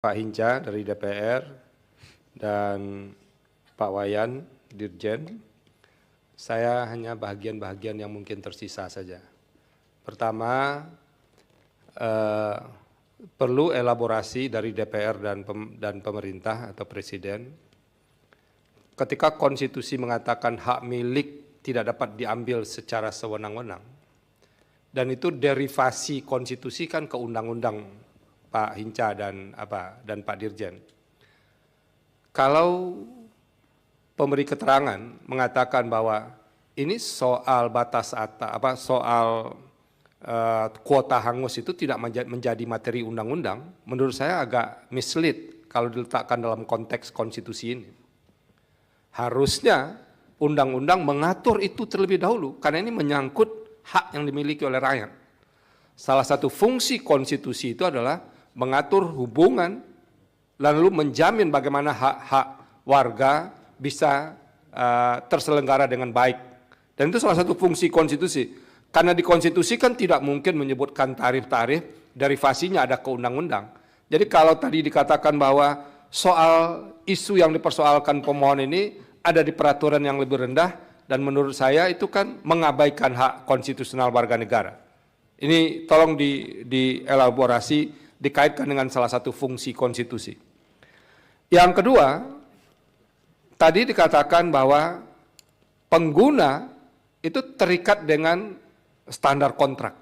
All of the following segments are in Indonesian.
Pak Hinca dari DPR dan Pak Wayan, Dirjen. Saya hanya bagian-bagian yang mungkin tersisa saja. Pertama, perlu elaborasi dari DPR dan pemerintah atau Presiden. Ketika konstitusi mengatakan hak milik tidak dapat diambil secara sewenang-wenang, dan itu derivasi konstitusi kan ke undang-undang Pak Hinca dan Pak Dirjen. Kalau pemberi keterangan mengatakan bahwa ini soal batas soal kuota hangus itu tidak menjadi materi undang-undang, menurut saya agak mislead kalau diletakkan dalam konteks konstitusi ini. Harusnya undang-undang mengatur itu terlebih dahulu, karena ini menyangkut hak yang dimiliki oleh rakyat. Salah satu fungsi konstitusi itu adalah mengatur hubungan, lalu menjamin bagaimana hak-hak warga bisa terselenggara dengan baik. Dan itu salah satu fungsi konstitusi. Karena di konstitusi kan tidak mungkin menyebutkan tarif-tarif, derivasinya ada ke undang-undang. Jadi kalau tadi dikatakan bahwa soal isu yang dipersoalkan pemohon ini ada di peraturan yang lebih rendah, dan menurut saya itu kan mengabaikan hak konstitusional warga negara. Ini tolong dielaborasi, dikaitkan dengan salah satu fungsi konstitusi. Yang kedua, tadi dikatakan bahwa pengguna itu terikat dengan standar kontrak.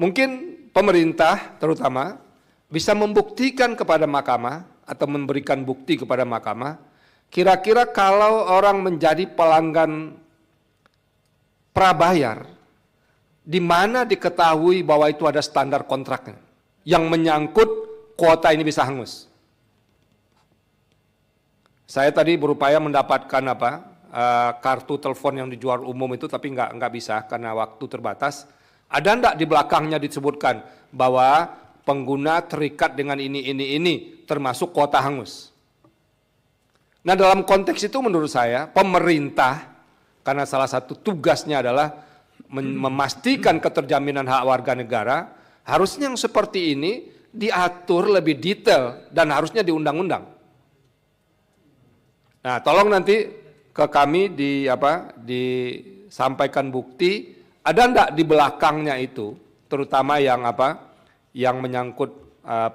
Mungkin pemerintah terutama bisa membuktikan kepada mahkamah atau memberikan bukti kepada mahkamah, kira-kira kalau orang menjadi pelanggan prabayar, di mana diketahui bahwa itu ada standar kontraknya yang menyangkut kuota ini bisa hangus. Saya tadi berupaya mendapatkan kartu telepon yang dijual umum itu, tapi nggak bisa karena waktu terbatas. Ada enggak di belakangnya disebutkan bahwa pengguna terikat dengan ini termasuk kuota hangus. Nah, dalam konteks itu menurut saya pemerintah, karena salah satu tugasnya adalah memastikan keterjaminan hak warga negara, harusnya yang seperti ini diatur lebih detail dan harusnya di undang-undang. Nah, tolong nanti ke kami disampaikan bukti, ada enggak di belakangnya itu, terutama yang menyangkut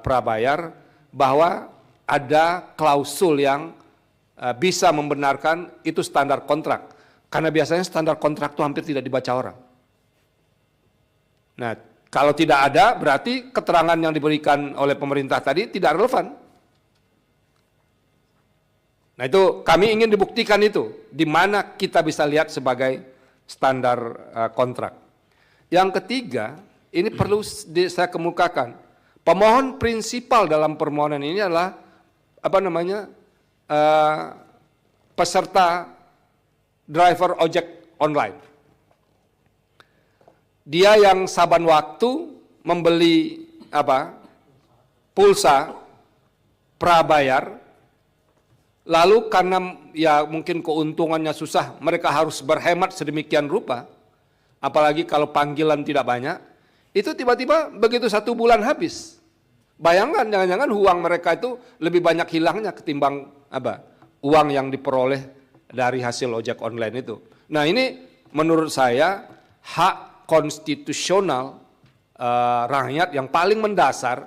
prabayar, bahwa ada klausul yang bisa membenarkan itu standar kontrak. Karena biasanya standar kontrak itu hampir tidak dibaca orang. Nah, kalau tidak ada, berarti keterangan yang diberikan oleh pemerintah tadi tidak relevan. Nah, itu kami ingin dibuktikan itu, di mana kita bisa lihat sebagai standar kontrak. Yang ketiga, ini perlu saya kemukakan. Pemohon prinsipal dalam permohonan ini adalah peserta driver ojek online. Dia yang saban waktu membeli pulsa prabayar, lalu karena ya mungkin keuntungannya susah, mereka harus berhemat sedemikian rupa, apalagi kalau panggilan tidak banyak, itu tiba-tiba begitu 1 bulan habis. Bayangkan, jangan-jangan uang mereka itu lebih banyak hilangnya ketimbang uang yang diperoleh dari hasil ojek online itu. Nah, ini menurut saya hak konstitusional rakyat yang paling mendasar